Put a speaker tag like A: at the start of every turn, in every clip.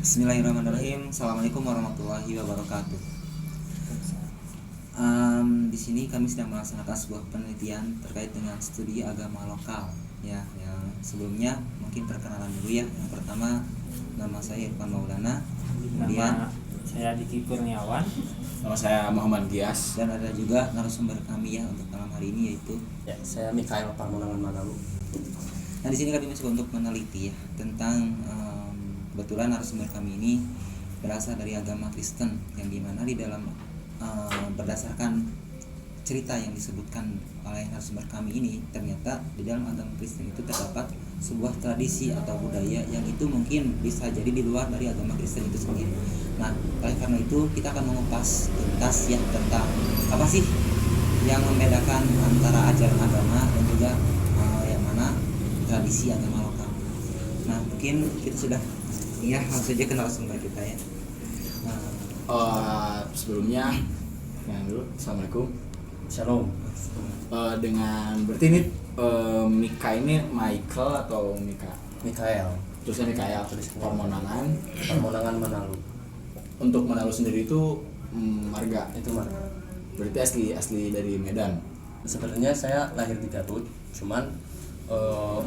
A: Bismillahirrahmanirrahim. Assalamualaikum warahmatullahi wabarakatuh. Di sini kami sedang melaksanakan sebuah penelitian terkait dengan studi agama lokal. Ya, yang sebelumnya mungkin perkenalan dulu ya. Yang pertama, nama saya Irfan Maulana. Kemudian
B: Nama saya Diki Kurniawan.
C: Nama saya Muhammad Gias.
A: dan ada juga narasumber kami ya untuk malam hari ini, yaitu
D: Ya, saya Mikael Pamunangan Manalu.
A: Nah, di sini kami mencoba untuk meneliti ya tentang kebetulan narasumber kami ini berasal dari agama Kristen, yang dimana di dalam berdasarkan cerita yang disebutkan oleh narasumber kami ini, ternyata di dalam agama Kristen itu terdapat sebuah tradisi atau budaya yang itu mungkin bisa jadi di luar dari agama Kristen itu sendiri. Nah, oleh karena itu kita akan mengupas tuntas ya tentang apa sih yang membedakan antara ajaran agama dan juga yang mana tradisi agama lokal. Nah, mungkin kita sudah langsung saja ke narasumber kita ya.
C: Sebelumnya, yang dulu, Assalamualaikum.
D: Shalom.
C: Dengan berarti ini Mika ini Michael atau Mika?
D: Mikael.
C: Terusnya Mikael, Pamunangan.
D: Pamunangan Manalu.
C: Untuk Manalu sendiri itu marga.
D: Itu mana?
C: Berarti asli dari Medan.
D: Sebenarnya saya lahir di Garut, cuman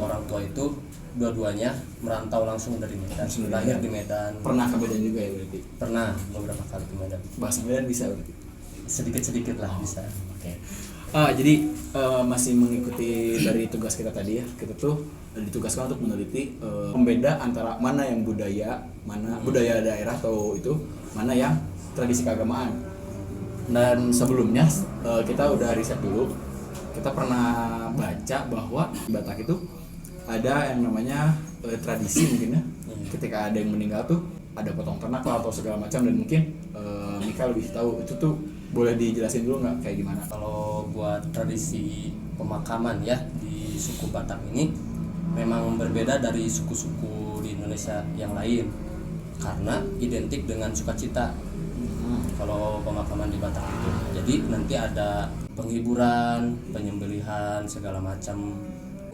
D: orang tua itu dua-duanya merantau langsung dari Medan.
C: Langsung dari
D: Lahir
C: Medan.
D: di Medan.
C: Pernah ke Medan juga ya berarti?
D: Pernah beberapa kali ke Medan.
C: Bahasa Medan bisa berarti?
D: Sedikit-sedikit lah bisa.
C: Oke. Jadi masih mengikuti dari tugas kita tadi ya. Kita tuh ditugaskan untuk meneliti pembeda antara mana yang budaya, mana budaya daerah atau itu, mana yang tradisi keagamaan. Dan sebelumnya kita udah riset dulu. Kita pernah baca bahwa di Batak itu ada yang namanya tradisi mungkin ya. Ketika ada yang meninggal tuh ada potong ternak lah atau segala macam, dan mungkin Mika lebih tahu itu tuh. Boleh dijelasin dulu nggak kayak gimana?
D: Kalau buat tradisi pemakaman ya di suku Batak ini memang berbeda dari suku-suku di Indonesia yang lain karena identik dengan sukacita. Kalau pemakaman di Batak itu, jadi nanti ada penghiburan, penyembelihan segala macam,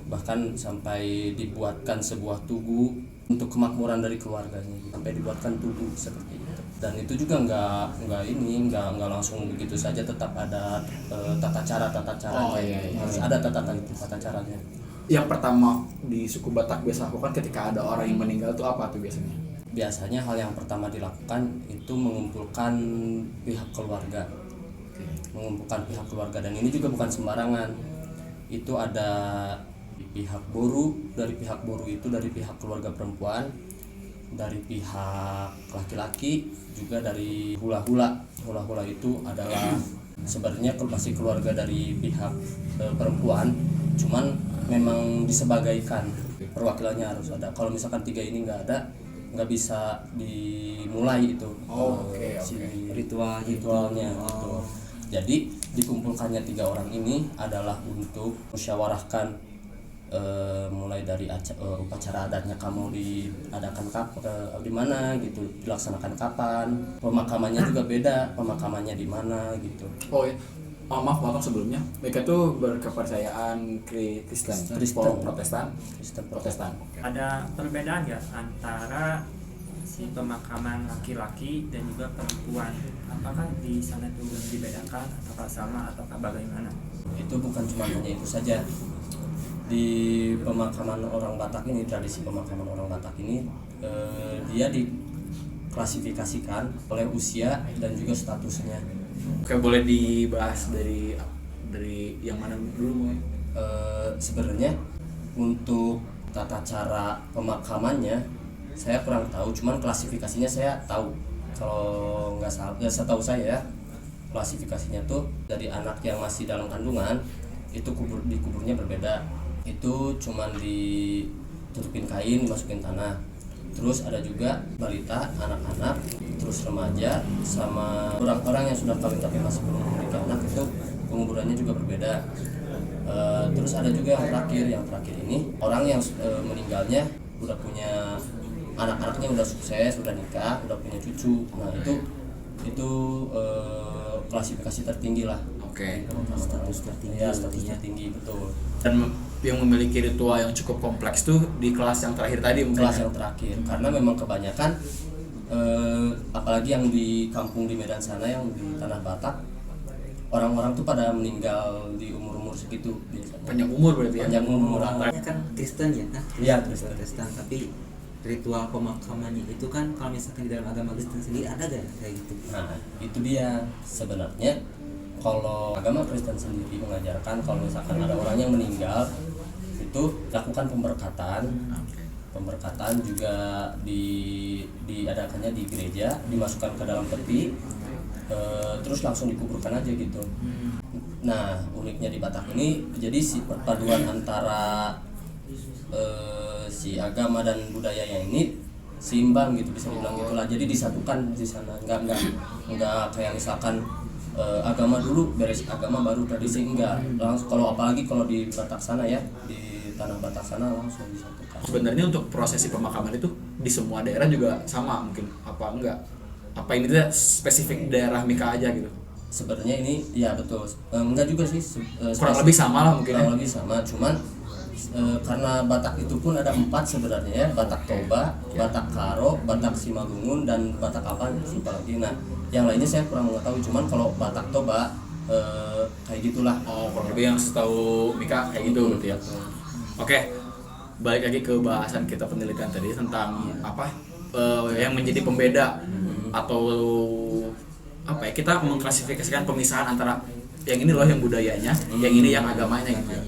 D: bahkan sampai dibuatkan sebuah tugu untuk kemakmuran dari keluarganya, sampai dibuatkan tugu seperti itu. Dan itu juga nggak langsung begitu saja, tetap ada tata caranya. Harus ada tata caranya.
C: Yang pertama di suku Batak biasa lakukan ketika ada orang yang meninggal tuh apa tuh biasanya?
D: Biasanya hal yang pertama dilakukan itu mengumpulkan pihak keluarga. Mengumpulkan pihak keluarga, dan ini juga bukan sembarangan. Itu ada pihak boru, dari pihak boru itu dari pihak keluarga perempuan, dari pihak laki-laki, juga dari hula-hula. Hula-hula itu adalah sebenarnya masih keluarga dari pihak perempuan, cuman memang disebagaikan perwakilannya harus ada. Kalau misalkan tiga ini nggak ada, nggak bisa dimulai itu ritualnya. Gitu. Jadi dikumpulkannya tiga orang ini adalah untuk musyawarahkan mulai dari upacara adatnya kamu diadakan di mana gitu, dilaksanakan kapan, pemakamannya juga beda, pemakamannya di mana gitu.
C: Maaf potong sebelumnya, mereka tuh berkepercayaan Kristen. Protestan.
B: Ada perbedaan ya antara si pemakaman laki-laki dan juga perempuan? Apakah di sana itu dibedakan ataukah sama ataukah bagaimana?
D: Itu bukan cuma hanya itu saja. Di pemakaman orang Batak ini, tradisi pemakaman orang Batak ini dia diklasifikasikan oleh usia dan juga statusnya.
C: Oke, boleh dibahas dari yang mana dulu?
D: Sebenarnya untuk tata cara pemakamannya saya kurang tahu, cuman klasifikasinya saya tahu. Kalau nggak salah, setahu saya ya, klasifikasinya tuh dari anak yang masih dalam kandungan itu dikuburnya berbeda. Itu cuman ditutupin kain, dimasukin tanah. Terus ada juga balita, anak-anak, terus remaja, sama orang-orang yang sudah kawin tapi masih belum memiliki anak, itu penguburannya juga berbeda. Terus ada juga yang terakhir ini orang yang meninggalnya udah punya anak-anaknya, udah sukses, udah nikah, udah punya cucu. Nah itu klasifikasi tertinggi lah.
C: Oke.
D: Status tertinggi betul.
C: Dan yang memiliki ritual yang cukup kompleks tuh di kelas yang terakhir tadi mungkin.
D: Kelas yang terakhir, karena memang kebanyakan apalagi yang di kampung di Medan sana, yang di Tanah Batak, orang-orang tuh pada meninggal di umur-umur segitu biasanya.
C: Panjang umur berarti ya.
D: Panjang umur.
A: Namanya kan Kristen ya,
D: Iya,
A: Kristen. Tapi ritual pemakamannya itu kan kalau misalkan di dalam agama Kristen sendiri ada gak kayak gitu?
D: Nah, itu dia sebenarnya. Kalau agama Kristen sendiri mengajarkan kalau misalkan ada orang yang meninggal itu lakukan pemberkatan juga diadakannya di gereja, dimasukkan ke dalam peti, terus langsung dikuburkan aja gitu. Nah, uniknya di Batak ini jadi si perpaduan antara si agama dan budayanya ini seimbang gitu, bisa dibilang gitulah. Jadi disatukan di sana, nggak kayak misalkan agama dulu beres agama baru tradisi, enggak. Langsung kalau apalagi kalau di Batak sana ya, di tanah Batak sana langsung disatukan.
C: Sebenarnya untuk prosesi pemakaman itu di semua daerah juga sama mungkin, apa enggak? Apa ini tuh spesifik daerah Mika aja gitu?
D: Sebenarnya ini ya betul, enggak juga sih,
C: Kurang lebih sama lah mungkin.
D: kurang lebih sama, cuman karena Batak itu pun ada 4 sebenarnya ya, Batak Toba, Batak Karo, Batak Simalungun, dan Batak apa lupa lagi. Nah, yang lainnya saya kurang mengetahui, cuman kalau Batak Toba kayak gitulah.
C: Oh, kurang lebih yang setahu Mika kayak gitu berarti ya. Oke, balik lagi ke bahasan kita penelitian tadi tentang apa yang menjadi pembeda atau apa ya, kita mengklasifikasikan pemisahan antara yang ini loh yang budayanya, yang ini yang agamanya gitu ya.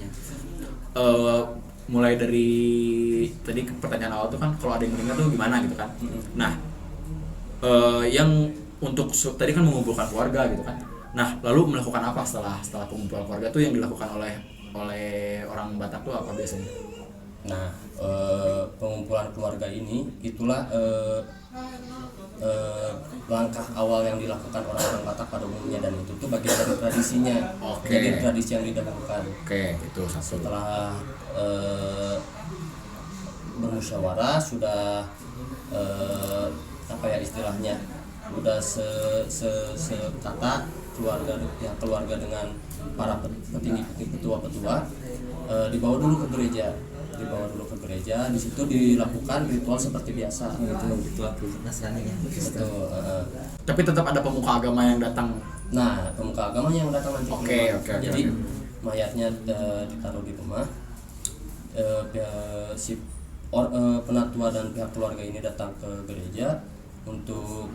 C: Mulai dari tadi pertanyaan awal tuh kan kalau ada yang meninggal tuh gimana gitu kan. Nah, yang untuk tadi kan mengumpulkan keluarga gitu kan. Nah, lalu melakukan apa setelah pengumpulan keluarga tuh yang dilakukan oleh orang Batak tuh apa biasanya?
D: Nah, pengumpulan keluarga ini itulah langkah awal yang dilakukan orang-orang Batak pada umumnya, dan itu tuh bagian dari tradisinya.
C: Oke.
D: Jadi tradisi yang didahulukan.
C: Oke, itu satu.
D: Setelah bermusyawarah sudah apa ya istilahnya, udah sekata keluarga dengan para petinggi petua-petua, dibawa dulu ke gereja. Di situ dilakukan ritual seperti biasa.
A: Ritual Nasrani ya.
D: Betul.
C: Tapi tetap ada pemuka agama yang datang.
D: Nah, pemuka agama yang datang nanti.
C: Oke.
D: Jadi mayatnya ditaruh di rumah. Penatua dan pihak keluarga ini datang ke gereja untuk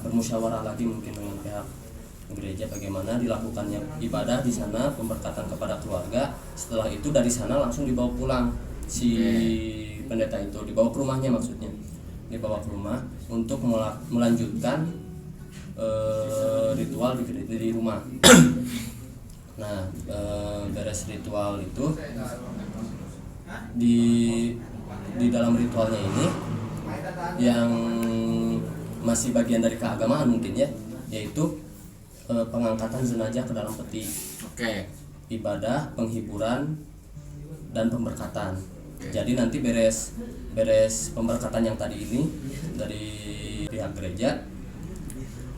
D: bermusyawarah lagi mungkin dengan pihak gereja bagaimana dilakukannya ibadah di sana, pemberkatan kepada keluarga. Setelah itu dari sana langsung dibawa pulang si pendeta itu, dibawa ke rumahnya, maksudnya dibawa ke rumah untuk melanjutkan ritual di rumah. Nah, beres ritual itu di dalam ritualnya ini yang masih bagian dari keagamaan mungkin ya, yaitu pengangkatan jenazah ke dalam peti.
C: Oke.
D: Ibadah, penghiburan, dan pemberkatan. Jadi nanti beres pemberkatan yang tadi ini dari pihak gereja,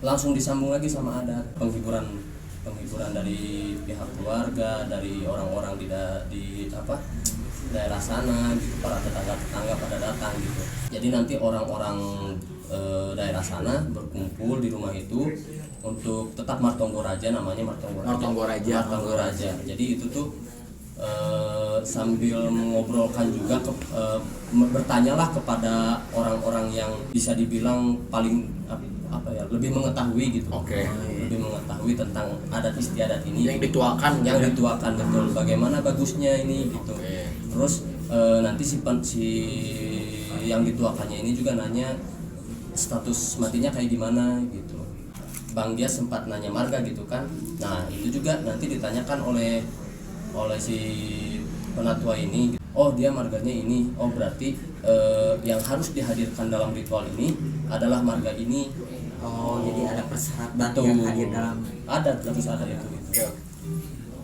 D: langsung disambung lagi sama adat penghiburan dari pihak keluarga, dari orang-orang di daerah sana gitu, para tetangga pada datang gitu. Jadi nanti orang-orang daerah sana berkumpul di rumah itu untuk tetap Martonggo Raja, namanya Martonggo Raja. Jadi itu tuh sambil mengobrolkan juga bertanyalah kepada orang-orang yang bisa dibilang paling lebih mengetahui gitu.
C: Oke.
D: Lebih mengetahui tentang adat istiadat ini
C: Yang dituakan
D: betul, bagaimana bagusnya ini gitu.
C: Oke.
D: Terus nanti si yang dituakannya ini juga nanya status matinya kayak gimana gitu. Bang dia sempat nanya marga gitu kan. Nah, itu juga nanti ditanyakan oleh si penatua ini. Oh, dia marganya ini. Oh, berarti yang harus dihadirkan dalam ritual ini adalah marga ini.
A: Oh, jadi ada persyaratan yang hadir dalam
D: Terus ada itu gitu.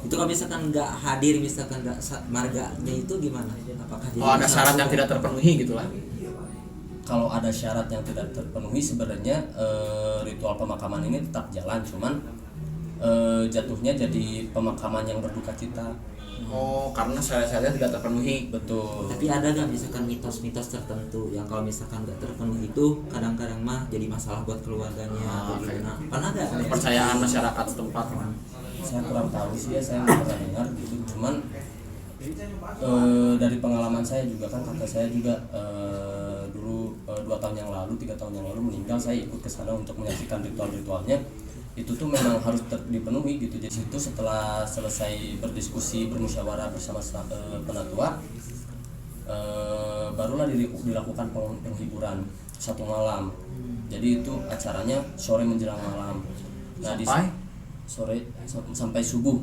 A: Itu kalau misalkan nggak hadir, misalkan nggak marganya itu gimana? Apakah jadi
C: ada syarat yang tidak terpenuhi gitu lah.
D: Kalau ada syarat yang tidak terpenuhi, sebenarnya ritual pemakaman ini tetap jalan, cuman jatuhnya jadi pemakaman yang berduka cita.
C: Oh, karena syarat-syaratnya tidak terpenuhi.
D: Betul.
A: Tapi ada gak misalkan mitos-mitos tertentu yang kalau misalkan gak terpenuhi itu kadang-kadang mah jadi masalah buat keluarganya atau
C: Oke.
A: gimana? Pernah gak?
C: Kepercayaan masyarakat setempat.
D: Saya kurang tahu sih ya, saya nggak pernah dengar gitu. Cuman dari pengalaman saya juga kan, kakak saya juga dulu 2 tahun yang lalu, 3 tahun yang lalu meninggal. Saya ikut ke sana untuk menyaksikan ritual-ritualnya. Itu tuh memang harus dipenuhi gitu. Jadi situ setelah selesai berdiskusi, bermusyawarah bersama penatua, barulah dilakukan penghiburan 1 malam. Jadi itu acaranya sore menjelang malam. Nah,
C: Sampai?
D: Sore sampai subuh.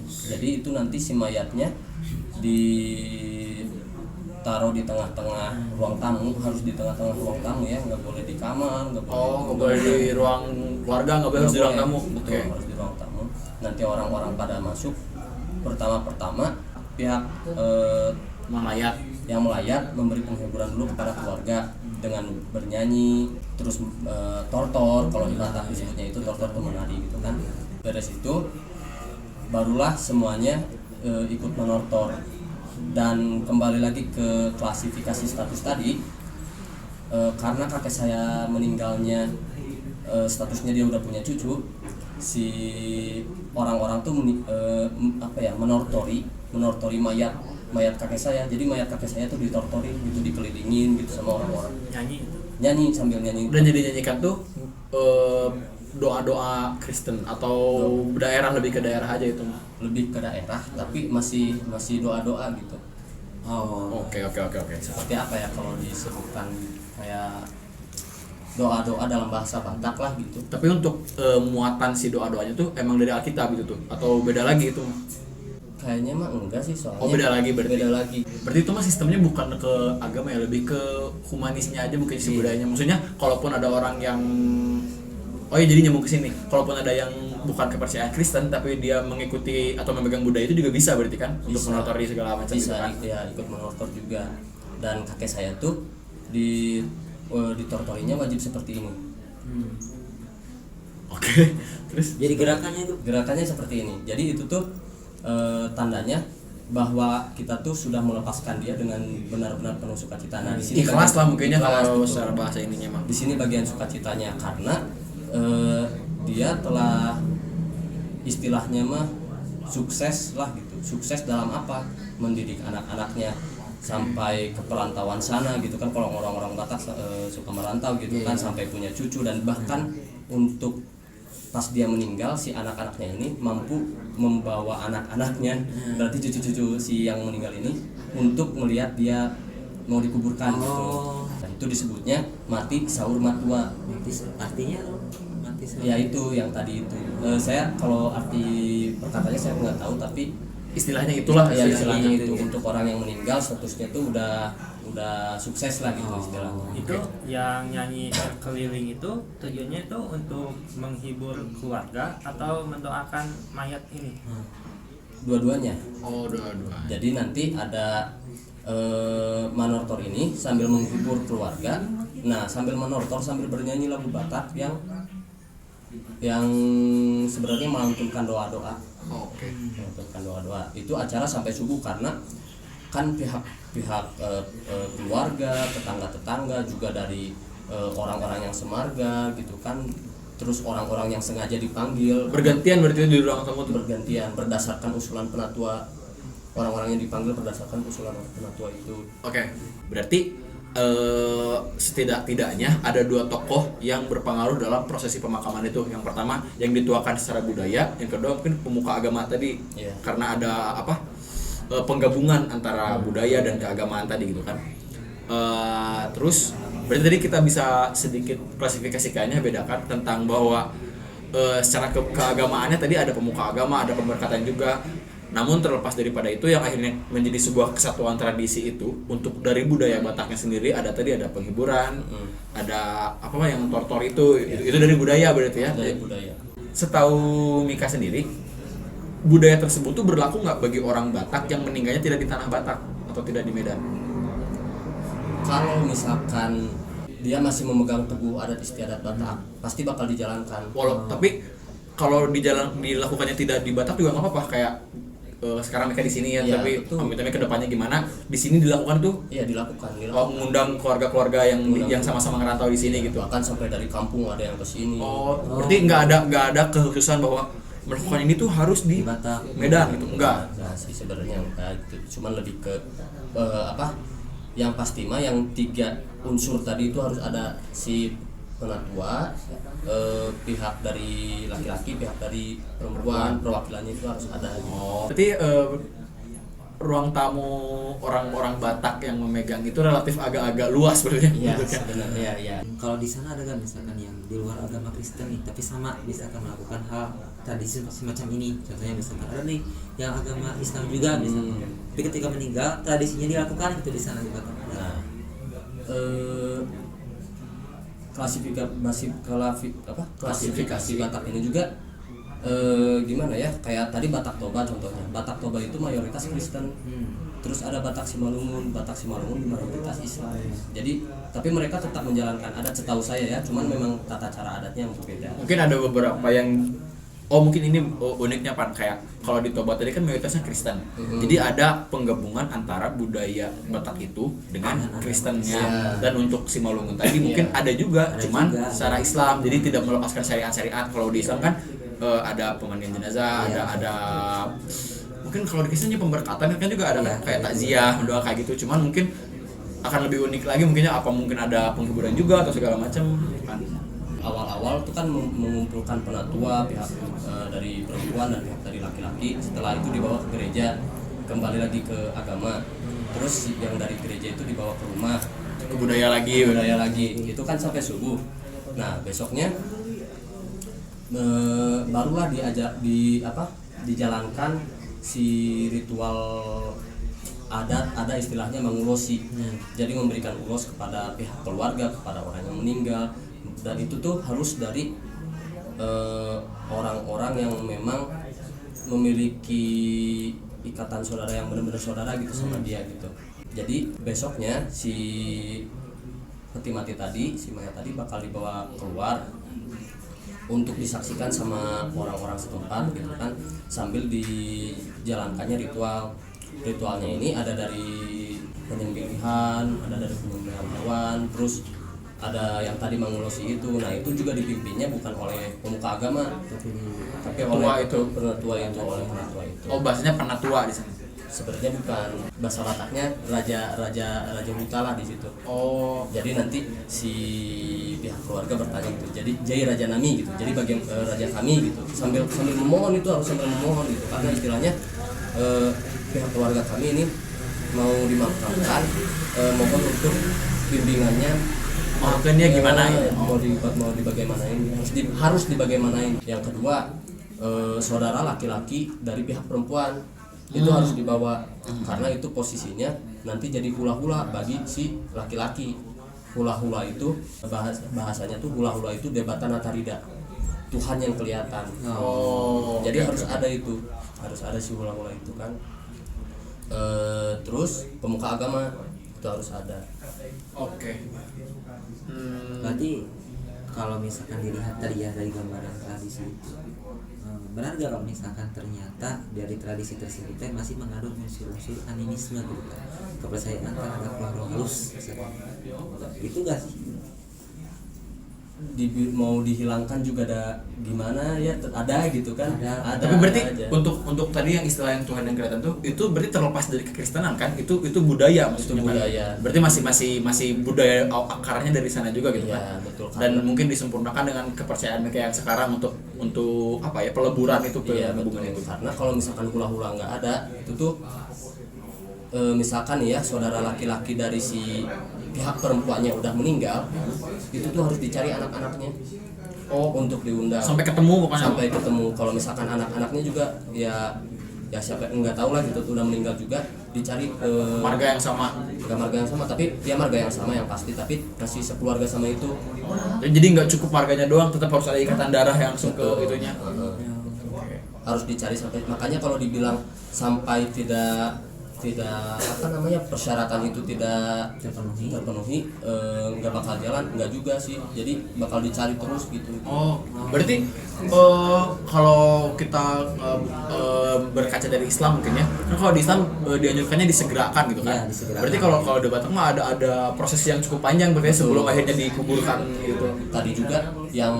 D: Jadi itu nanti si mayatnya ditaruh di tengah-tengah ruang tamu, harus di tengah-tengah ruang tamu ya, nggak boleh di kamar, nggak boleh.
C: Oh, nggak boleh di ruang keluarga, nggak boleh harus di ruang tamu.
D: Betul, harus di ruang tamu. Nanti orang-orang pada masuk. Pertama pihak
C: Melayat.
D: yang melayat memberi penghiburan dulu kepada keluarga dengan bernyanyi, terus tortor, kalau di Batak disebutnya itu tortor atau menari gitu kan. Dari situ barulah semuanya ikut menortor. Dan kembali lagi ke klasifikasi status tadi, karena kakek saya meninggalnya statusnya dia udah punya cucu, si orang-orang tuh menortori mayat kakek saya. Jadi mayat kakek saya tuh ditortori gitu, dikelilingin gitu sama orang-orang,
B: nyanyi
D: sambil nyanyi.
C: Dan jadi nyanyikan tuh doa-doa Kristen atau daerah, lebih ke daerah aja itu.
D: Lebih ke daerah tapi masih doa-doa gitu.
A: Oh,
C: Oke.
D: Seperti apa ya kalau disebutkan, kayak doa-doa dalam bahasa Batak lah gitu.
C: Tapi untuk muatan si doa-doanya tuh emang dari Alkitab gitu tuh atau beda lagi itu?
D: Kayaknya mah enggak sih, soalnya
C: Oh, beda lagi berarti.
D: Beda lagi.
C: Berarti itu mah sistemnya bukan ke agama ya, lebih ke humanisnya aja, bukan si budayanya. Maksudnya kalaupun ada orang yang jadi nyambung ke sini. Kalaupun ada yang bukan kepercayaan Kristen tapi dia mengikuti atau memegang budaya itu juga bisa berarti kan, untuk
D: Bisa.
C: menortori segala macam
D: Bisa
C: gitu kan.
D: ya, ikut menortor juga. Dan kakek saya tuh ditortorinya wajib seperti ini.
C: Oke. Terus
A: jadi gerakannya itu
D: Gerakannya seperti ini. Jadi itu tuh tandanya bahwa kita tuh sudah melepaskan dia dengan benar-benar penuh sukacita. Nah, di sini
C: ikhlas lah mungkinnya
D: ikhlas,
C: kalau
D: betul.
C: secara bahasa ininya mah.
D: Di sini bagian sukacitanya karena dia telah istilahnya mah sukses lah gitu. Sukses dalam apa? Mendidik anak-anaknya sampai ke perantauan sana gitu kan. Kalau orang-orang Batak suka merantau gitu kan, sampai punya cucu. Dan bahkan untuk pas dia meninggal, si anak-anaknya ini mampu membawa anak-anaknya, berarti cucu-cucu si yang meninggal ini, untuk melihat dia mau dikuburkan gitu. Dan itu disebutnya mati saur matua.
A: artinya mati
D: Ya itu yang tadi itu. Saya kalau arti perkataannya saya nggak tahu, tapi
C: Istilahnya itulah
D: ya
C: istilahnya.
D: istilahnya itu untuk orang yang meninggal statusnya itu udah sukses lah gitu istilahnya.
B: itu yang nyanyi keliling itu tujuannya itu untuk menghibur keluarga atau mendoakan mayat ini.
D: Dua-duanya.
C: Oh, dua-dua.
D: Jadi nanti ada manortor ini sambil menghibur keluarga. Nah, sambil menortor sambil bernyanyi lagu Batak yang sebenarnya melantunkan doa-doa.
C: Oke.
D: Melantunkan doa-doa. Itu acara sampai subuh karena kan pihak keluarga, tetangga-tetangga juga dari orang-orang yang semarga gitu kan. Terus orang-orang yang sengaja dipanggil
C: Bergantian berarti di ruang tamu tuh.
D: bergantian berdasarkan usulan penatua. Orang-orang yang dipanggil berdasarkan usulan penatua itu.
C: Oke. Berarti setidak-tidaknya ada 2 tokoh yang berpengaruh dalam prosesi pemakaman itu. Yang pertama yang dituakan secara budaya, yang kedua mungkin pemuka agama tadi.
D: Iya.
C: Karena ada penggabungan antara budaya dan keagamaan tadi gitu kan. Terus berarti tadi kita bisa sedikit klasifikasikannya, bedakan tentang bahwa secara keagamaannya tadi ada pemuka agama, ada pemberkatan juga. Namun terlepas daripada itu, yang akhirnya menjadi sebuah kesatuan tradisi itu untuk dari budaya Bataknya sendiri, ada penghiburan, ada yang tortor itu dari budaya berarti ya.
D: Dari budaya.
C: Setahu Mika sendiri, budaya tersebut tuh berlaku nggak bagi orang Batak yang meninggalnya tidak di tanah Batak atau tidak di Medan?
D: Kalau misalkan dia masih memegang teguh adat istiadat Batak, pasti bakal dijalankan.
C: Tapi kalau dilakukannya tidak di Batak juga nggak apa-apa, kayak sekarang mereka di sini ya,
D: Iya,
C: tapi
D: betul.
C: amit-amit kedepannya gimana di sini dilakukan tuh
D: Iya dilakukan.
C: mengundang keluarga-keluarga yang sama-sama ngerantau di sini gitu.
D: Bahkan sampai dari kampung ada yang ke sini.
C: Oh, berarti nggak ada kekhususan bahwa melakukan ini tuh harus di
A: Di Batak.
C: Medan gitu, enggak.
D: Nah, sih sebenarnya enggak gitu. Cuman lebih ke apa? Yang pasti mah yang 3 unsur tadi itu harus ada si penatua, pihak dari laki-laki, pihak dari perempuan, perwakilannya itu harus ada.
C: Oh, berarti ruang tamu orang-orang Batak yang memegang itu relatif agak-agak luas sebenarnya.
D: Iya,
C: bentuknya.
D: sebenarnya ya.
A: Kalau di sana ada nggak misalkan yang di luar agama Kristen nih, tapi sama misalkan melakukan hal tradisi semacam ini, contohnya misalkan ada nih yang agama Islam juga misalkan, tapi ketika meninggal tradisinya dilakukan itu di sana di Batak.
D: Nah, klasifikasi Batak ini juga gimana ya, kayak tadi Batak Toba contohnya. Batak Toba itu mayoritas Kristen, terus ada Batak Simalungun mayoritas Islam. Jadi tapi mereka tetap menjalankan adat setahu saya ya, cuman memang tata cara adatnya yang berbeda.
C: Mungkin ada beberapa yang mungkin ini uniknya Pan, kayak kalau di Toba tadi kan mayoritasnya Kristen. Jadi ada penggabungan antara budaya Batak itu dengan Kristennya. Dan untuk Simalungun tadi mungkin ada juga, cuman secara Islam. Jadi tidak melepaskan syariat-syariat. Kalau di Islam kan ada pemandian jenazah, ada mungkin kalau di Kristennya pemberkatan kan juga ada kan, kayak takziah, doa kayak gitu. Cuman mungkin akan lebih unik lagi mungkinnya apa, mungkin ada penghiburan juga atau segala macam kan.
D: Awal-awal itu kan mengumpulkan penatua, pihak dari perempuan dan pihak dari laki-laki. Setelah itu dibawa ke gereja, kembali lagi ke agama. Terus yang dari gereja itu dibawa ke rumah,
C: Ke budaya lagi.
D: Itu kan sampai subuh. Nah besoknya barulah dijalankan si ritual adat, ada istilahnya mengulosi. Jadi memberikan ulos kepada pihak keluarga, kepada orang yang meninggal. Dan itu tuh harus dari orang-orang yang memang memiliki ikatan saudara yang benar-benar saudara gitu sama dia gitu. Jadi besoknya si peti mati tadi, si mayat tadi bakal dibawa keluar untuk disaksikan sama orang-orang setempat gitu kan, sambil dijalankannya ritualnya ini ada dari penyembelihan, ada dari penyembelihan hewan, terus ada yang tadi mengulosi itu. Nah itu juga dipimpinnya bukan oleh pemuka agama, tapi oleh penatua itu.
C: Oh, bahasanya penatua di sana.
D: Sebenarnya bukan, bahasa Bataknya raja huta lah di situ.
C: Oh,
D: Jadi nanti si pihak keluarga bertanya gitu. Jadi jai raja nami gitu. Jadi bagian raja kami gitu. Sambil memohon, itu harus sambil memohon gitu. Karena istilahnya pihak keluarga kami ini mau dimakamkan, mohon untuk bimbingannya.
C: maksudnya gimana ya?
D: Mau dibagaimanain, harus dibagaimanain. Yang kedua, saudara laki-laki dari pihak perempuan itu harus dibawa, karena itu posisinya nanti jadi hula-hula bagi si laki-laki. Hula-hula itu bahasanya tuh hula-hula itu debatan atarida, Tuhan yang kelihatan. Jadi harus ada itu, harus ada si hula-hula itu kan. Terus pemuka agama itu harus ada.
A: Berarti kalau misalkan dilihat tadi ya dari gambaran tradisi itu, benar gak kalau misalkan ternyata dari tradisi tersebut masih mengandung unsur-unsur animisme gitu kan, kepercayaan terhadap roh halus misalkan. Itu gak sih?
D: Mau dihilangkan juga ada gimana ya, ada gitu kan. Ada.
C: Tapi berarti
D: aja.
C: untuk tadi yang istilah yang Tuhan yang kelihatan tuh itu berarti terlepas dari kekristenan kan? Itu budaya maksudnya.
D: Itu budaya.
C: Kan? Berarti masih budaya akarnya dari sana juga gitu
D: Iya,
C: kan?
D: betul.
C: Dan mungkin disempurnakan dengan kepercayaan mereka yang sekarang untuk apa ya, peleburan itu ke hubungan itu.
D: Karena kalau misalkan hula-hula nggak ada, itu tuh misalkan ya saudara laki-laki dari si pihak perempuannya udah meninggal, itu tuh harus dicari anak-anaknya. Untuk diundang.
C: Sampai ketemu pokoknya.
D: Sampai ketemu. Kalau misalkan anak-anaknya juga ya siapa nggak tahu lah gitu, udah meninggal juga, dicari
C: Marga yang sama.
D: nggak marga yang sama, tapi ya marga yang sama yang pasti, tapi masih sekeluarga sama itu.
C: Jadi nggak cukup marganya doang, tetap harus ada ikatan darah yang langsung ke itunya.
D: Harus dicari sampai, makanya kalau dibilang sampai tidak persyaratan itu tidak
A: Terpenuhi.
D: terpenuhi, nggak bakal jalan, nggak juga sih, jadi bakal dicari terus gitu.
C: Oh, berarti kalau kita berkaca dari Islam mungkin ya, kan kalau di Islam dianjurkannya disegerakan gitu kan.
A: Ya, disegerakan.
C: Berarti kalau di Batak mah ada proses yang cukup panjang berarti sebelum akhirnya dikuburkan gitu.
D: Tadi juga yang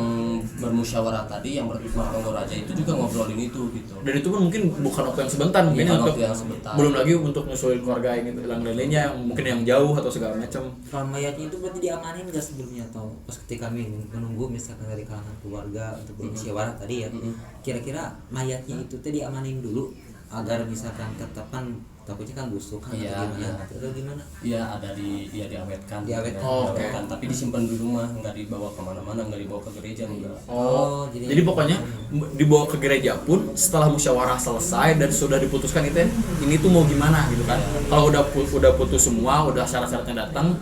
D: bermusyawarah tadi, yang berhikmah Raja itu juga ngobrolin itu gitu.
C: Dan itu pun mungkin bukan waktu yang sebentar, mungkin
D: Bukan
C: untuk
D: waktu yang sebentar.
C: belum lagi untuk nyusulin keluarga yang hilang lainnya, mungkin yang jauh atau segala macam.
A: Kalau mayatnya itu berarti diamanin nggak sebelumnya atau pas ketika kami menunggu misalkan dari kalangan keluarga untuk bermusyawarah tadi ya, kira-kira mayatnya itu teh diamanin dulu agar misalkan tetapan takutnya kan busuk kan
D: Iya,
A: atau gimana?
D: iya.
A: Atau gimana?
D: Iya, diawetkan.
A: Diawetkan.
C: Oh, oke.
D: Diawetkan, tapi disimpan di rumah, nggak dibawa kemana-mana, nggak dibawa ke gereja, enggak.
A: Oh,
C: Jadi pokoknya dibawa ke gereja pun setelah musyawarah selesai dan sudah diputuskan itu ini tuh mau gimana gitu kan. Kalau udah putus semua, udah syarat-syaratnya datang,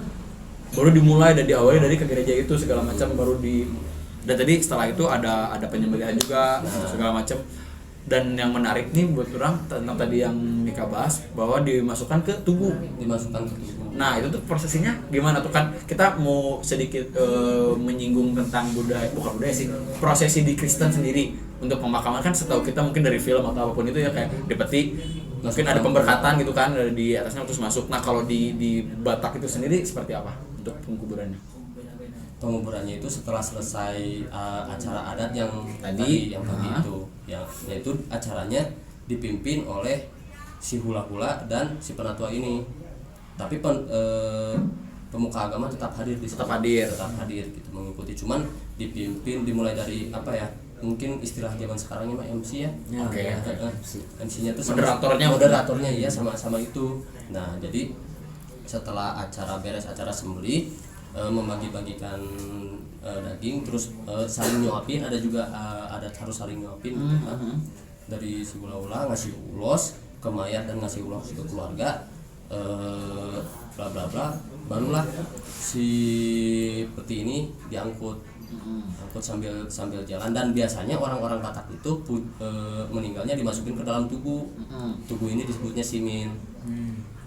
C: baru dimulai dan diawali dari ke gereja itu segala macam, baru dan tadi setelah itu ada penyembelihan juga segala macam. Dan yang menarik nih buat orang tentang tadi yang Mika bahas bahwa dimasukkan ke tubuh.
D: Dimasukkan ke tubuh.
C: Nah itu tuh prosesinya gimana tuh kan kita mau sedikit menyinggung tentang bukan budaya sih, prosesi di Kristen sendiri untuk pemakaman kan setahu kita mungkin dari film atau apapun itu ya kayak di peti mungkin ada pemberkatan gitu kan di atasnya terus masuk. Nah kalau di Batak itu sendiri seperti apa untuk penguburannya?
D: Penguburannya itu setelah selesai acara adat yang
C: Tadi.
D: itu, yaitu acaranya dipimpin oleh si hula-hula dan si penatua ini. Tapi pemuka agama tetap hadir di situ.
C: Tetap hadir
D: gitu, mengikuti. Cuman dipimpin dimulai dari apa ya? Mungkin istilah zaman sekarangnya mah MC ya.
C: Oke.
D: MC-nya tuh moderatornya iya sama itu. Nah, jadi setelah acara beres, acara sembelih, membagi-bagikan daging, terus saling nyuapin, ada juga adat harus saling nyuapin gitu kan. Dari si ula-ula ngasih ulos ke mayat dan ngasih ulos ke keluarga, bla bla bla, barulah si peti ini diangkut sambil jalan. Dan biasanya orang-orang Batak itu meninggalnya dimasukin ke dalam tugu. Tugu ini disebutnya simin.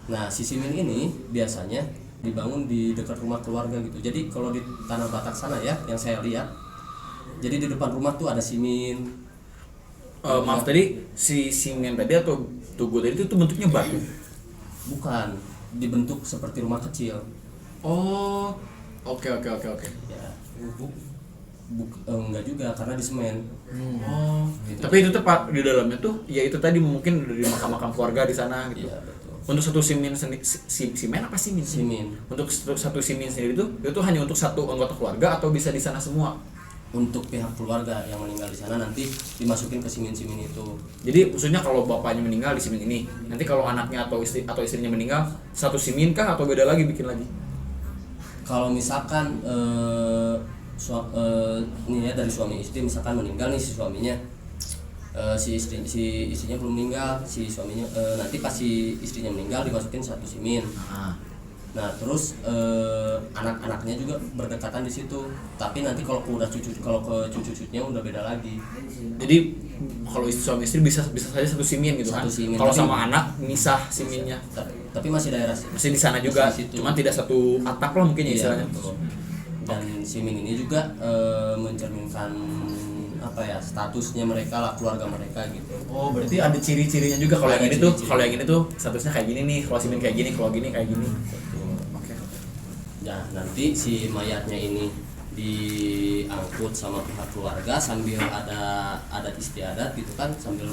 D: Nah, si simin ini biasanya dibangun di dekat rumah keluarga gitu. Jadi kalau di tanah Batak sana ya, yang saya lihat, jadi di depan rumah tuh ada simin.
C: Maaf tadi si simen tadi atau tugu tadi itu bentuknya batu?
D: Bukan, dibentuk seperti rumah kecil.
C: Oh, oke.
D: Ya, enggak juga karena di semen.
C: Oh, tapi itu tepat di dalamnya tuh, ya itu tadi mungkin dari makam-makam keluarga di sana gitu.
D: Iya, betul.
C: Untuk satu simen simen apa simin?
D: Simin.
C: Untuk satu simin sendiri itu hanya untuk satu anggota keluarga atau bisa di sana semua?
D: Untuk pihak keluarga yang meninggal di sana nanti dimasukin ke simin-simin itu.
C: Jadi maksudnya kalau bapaknya meninggal di simin ini, nanti kalau anaknya atau istrinya meninggal satu simin kah atau beda lagi bikin lagi?
D: Kalau misalkan ini ya dari suami istri misalkan meninggal nih si suaminya, si istrinya belum meninggal, si suaminya nanti pas si istrinya meninggal dimasukin satu simin. Nah terus anak-anaknya juga berdekatan di situ. Tapi nanti kalau ke cucu-cucunya udah beda lagi.
C: Jadi kalau suami istri bisa saja satu simin gitu kan. Kalau sama anak misah siminnya.
D: Tapi masih daerah
C: masih di sana juga, cuma tidak satu atap lah mungkin ya istilahnya.
D: Betul. Dan simin ini juga mencerminkan apa ya, statusnya mereka lah, keluarga mereka gitu.
C: Oh, berarti ada ciri-cirinya juga. Kalau yang ini tuh statusnya kayak gini nih, kalau simin kayak gini, kalau gini kayak gini. Oke.
D: Nah, nanti si mayatnya ini diangkut sama pihak keluarga sambil ada adat istiadat gitu kan, sambil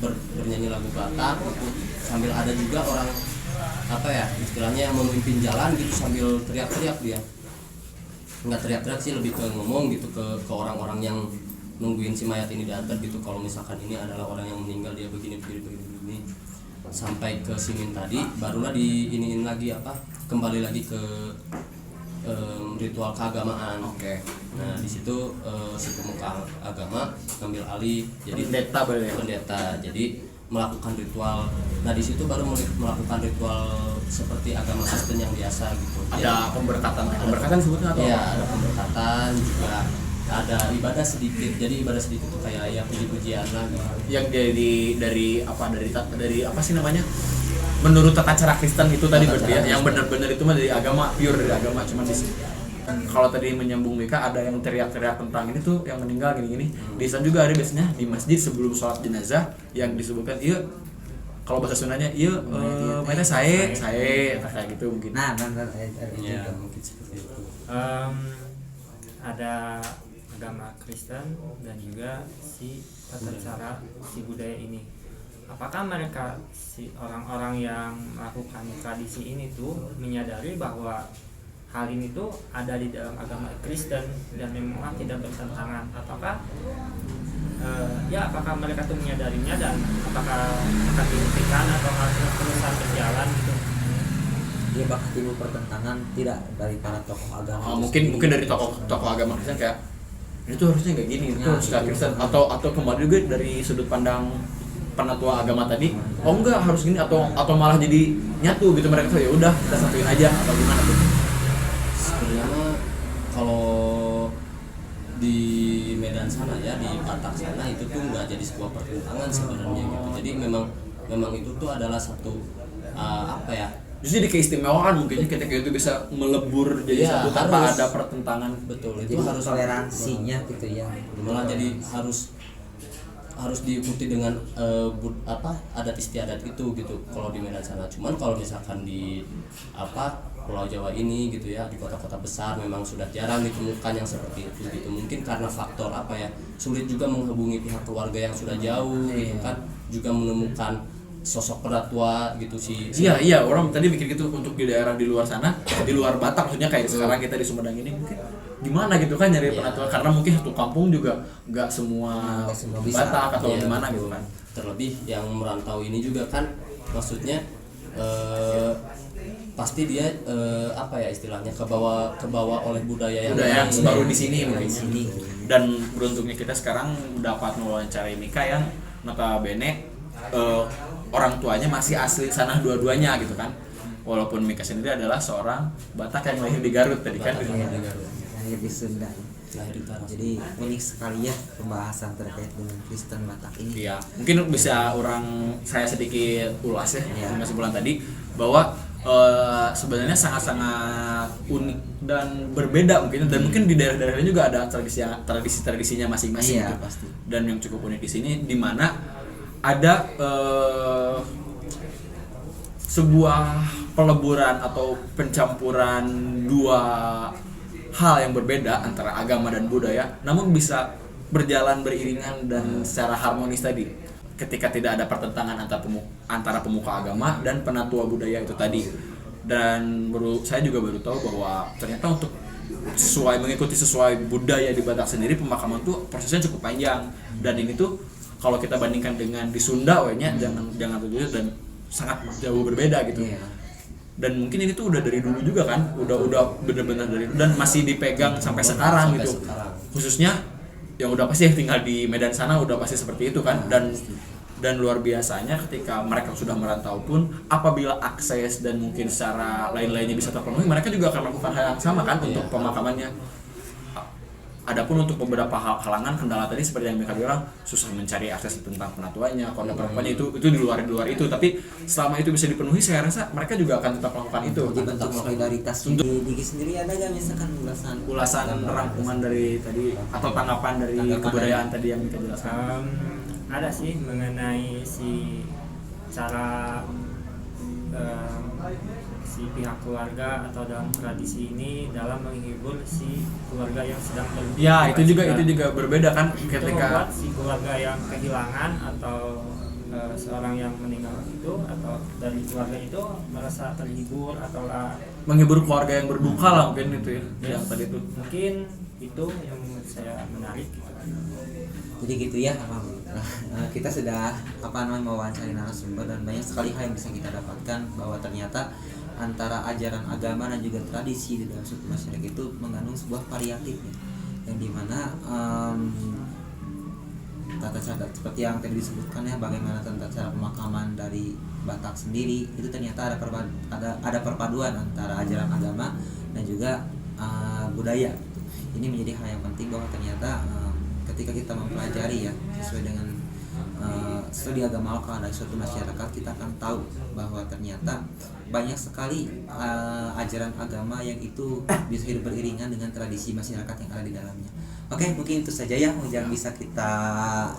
D: bernyanyi lagu Batak gitu. Sambil ada juga orang apa ya, istilahnya yang memimpin jalan gitu sambil teriak-teriak dia. Enggak teriak-teriak sih, lebih ke ngomong gitu ke orang-orang yang nungguin si mayat ini diantar gitu. Kalau misalkan ini adalah orang yang meninggal, dia begini. Sampai ke simin tadi barulah diiniin lagi kembali lagi ke ritual keagamaan.
C: Oke.
D: Nah, di situ si pemuka agama ngambil alih jadi pendeta. Jadi melakukan ritual. Nah, di situ baru melakukan ritual seperti agama Kristen yang biasa gitu.
C: Ada pemberkatan sebutnya atau?
D: Iya, ada pemberkatan juga. Ada ibadah sedikit. Jadi ibadah sedikit itu kayak ya puji-pujian lah gitu.
C: Yang dari apa sih namanya? menurut tata cara Kristen itu tadi
D: Tata
C: berarti
D: cara
C: ya, yang
D: Kristen.
C: benar-benar itu mah dari agama, pure dari agama, cuma di sini. Kalau tadi menyambung Mika ada yang teriak-teriak tentang ini tuh yang meninggal gini-gini. Di Islam juga ada biasanya di masjid sebelum sholat jenazah yang disebutkan iya, kalau bahasa Sundanya iya mayatnya saya kayak gitu mungkin.
A: Nah,
D: Ya mungkin seperti itu.
B: Ada agama Kristen dan juga si tata cara si budaya ini. Apakah mereka si orang-orang yang melakukan tradisi ini tuh menyadari bahwa hal ini tuh ada di dalam agama Kristen dan memang tidak bertentangan, ataukah apakah mereka tuh menyadarinya dan apakah akan dihentikan atau harus terusan berjalan gitu?
A: dia bakal timbul pertentangan tidak dari para tokoh agama.
C: Mungkin dari tokoh agama Kristen kayak ini tuh harusnya nggak gini, itu harus kayak Kristen atau kembali juga dari sudut pandang penatua agama tadi, enggak harus gini atau malah jadi nyatu gitu, mereka tuh ya udah kita satuin aja atau gimana tuh.
D: Sebenarnya kalau di Medan sana ya, di Batak sana itu tuh nggak jadi sebuah pertentangan sebenarnya gitu. Jadi memang itu tuh adalah satu
C: Justru jadi keistimewaan mungkin ketika itu bisa melebur jadi
D: Ya,
C: satu tanpa
D: harus.
C: ada pertentangan.
D: betul itu
A: Jadi
D: harus
A: toleransinya gitu ya.
D: malah jadi harus diikuti dengan adat istiadat itu gitu kalau di Medan sana. Cuman kalau misalkan di Pulau Jawa ini gitu ya, di kota-kota besar memang sudah jarang ditemukan yang seperti itu gitu. Mungkin karena faktor sulit juga menghubungi pihak keluarga yang sudah jauh gitu kan, juga menemukan sosok penatua gitu sih.
C: Iya, orang tadi mikir gitu untuk di daerah di luar sana, di luar Batak maksudnya kayak sekarang kita di Sumedang ini mungkin gimana gitu kan nyari penatua, karena mungkin satu kampung juga nggak semua
A: bisa.
C: Batak atau
D: Iya,
C: gimana
D: betul.
C: gitu kan.
D: Terlebih yang merantau ini juga kan maksudnya pasti dia istilahnya kebawa oleh budaya yang
C: Budaya
D: lain.
C: baru di sini mungkin.
A: sini.
C: Dan beruntungnya kita sekarang dapat mewawancarai Mika yang notabene orang tuanya masih asli sana dua-duanya gitu kan. Walaupun Mika sendiri adalah seorang Batak yang lahir di Garut tadi kan.
D: Batak yang lahir di Garut.
A: Lahir di Sunda.
D: Lahir di tanah.
A: Jadi unik sekali ya pembahasan terkait dengan Kristen Batak ini.
C: Iya, mungkin bisa saya sedikit ulas ya,
A: Iya.
C: dengan sebulan tadi bahwa sebenarnya sangat-sangat unik dan berbeda mungkin, dan mungkin di daerah-daerah lain juga ada tradisinya masing-masing
A: Iya,
C: gitu.
A: pasti.
C: Dan yang cukup unik di sini di mana ada sebuah peleburan atau pencampuran dua hal yang berbeda antara agama dan budaya, namun bisa berjalan beriringan dan secara harmonis tadi. Ketika tidak ada pertentangan antara pemuka agama dan penatua budaya itu tadi. Dan saya juga baru tahu bahwa ternyata untuk mengikuti sesuai budaya di Batak sendiri, pemakaman tuh prosesnya cukup panjang. Dan ini tuh kalau kita bandingkan dengan di Sunda jangan terjujur dan sangat jauh berbeda gitu.
A: Iya.
C: Dan mungkin ini tuh udah dari dulu juga kan, udah benar-benar dari dulu dan masih dipegang sampai sekarang
D: Sampai
C: gitu.
D: sekarang.
C: Khususnya yang udah pasti yang tinggal di Medan sana udah pasti seperti itu kan. Dan luar biasanya ketika mereka sudah merantau pun, apabila akses dan mungkin secara lain-lainnya bisa terpenuhi, mereka juga akan melakukan hal yang sama kan untuk pemakamannya. Adapun untuk beberapa halangan kendala tadi seperti yang mereka bilang, susah mencari akses tentang penatuannya, kalau ada perempuannya itu di luar itu. Tapi selama itu bisa dipenuhi, saya rasa mereka juga akan tetap melakukan itu.
A: Jadi bentuk solidaritas. Di Diki sendiri ada nggak misalkan
C: Ulasan rangkuman dari tadi atau tanggapan dari kebudayaan tadi yang kita jelaskan.
B: Ada sih mengenai si cara si pihak keluarga atau dalam tradisi ini dalam menghibur si keluarga yang sedang berduka.
C: Ya, itu juga berbeda kan
B: Itu
C: ketika
B: membuat si keluarga yang kehilangan atau seorang yang meninggal itu atau dari keluarga itu merasa terhibur atau
C: menghibur keluarga yang berduka lah mungkin itu ya, yang tadi itu.
B: mungkin itu yang menurut saya menarik gitu.
A: Jadi gitu ya, kita sudah mewawancari narasumber dan banyak sekali hal yang bisa kita dapatkan bahwa ternyata antara ajaran agama dan juga tradisi di dalam suku masyarakat itu mengandung sebuah variatif ya, yang dimana tata cara seperti yang tadi disebutkan ya, bagaimana tata cara pemakaman dari Batak sendiri itu ternyata ada perpaduan antara ajaran agama dan juga budaya. Ini menjadi hal yang penting bahwa ternyata ketika kita mempelajari ya sesuai dengan studi agama lokal dari suatu masyarakat, kita akan tahu bahwa ternyata banyak sekali ajaran agama yang itu bisa hidup beriringan dengan tradisi masyarakat yang ada di dalamnya. Oke, mungkin itu saja ya yang bisa kita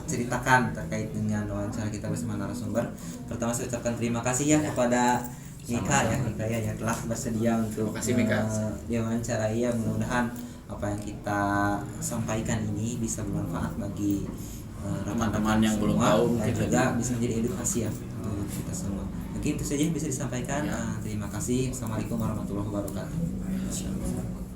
A: ceritakan terkait dengan wawancara kita bersama narasumber. Pertama saya ucapkan terima kasih ya kepada Mika ya telah bersedia untuk diwawancarai ya. Mudah-mudahan apa yang kita sampaikan ini bisa bermanfaat bagi
C: teman-teman yang belum tahu
A: dan juga bisa menjadi edukasi ya untuk kita semua. Mungkin itu saja yang bisa disampaikan. Terima kasih. Assalamualaikum warahmatullahi wabarakatuh.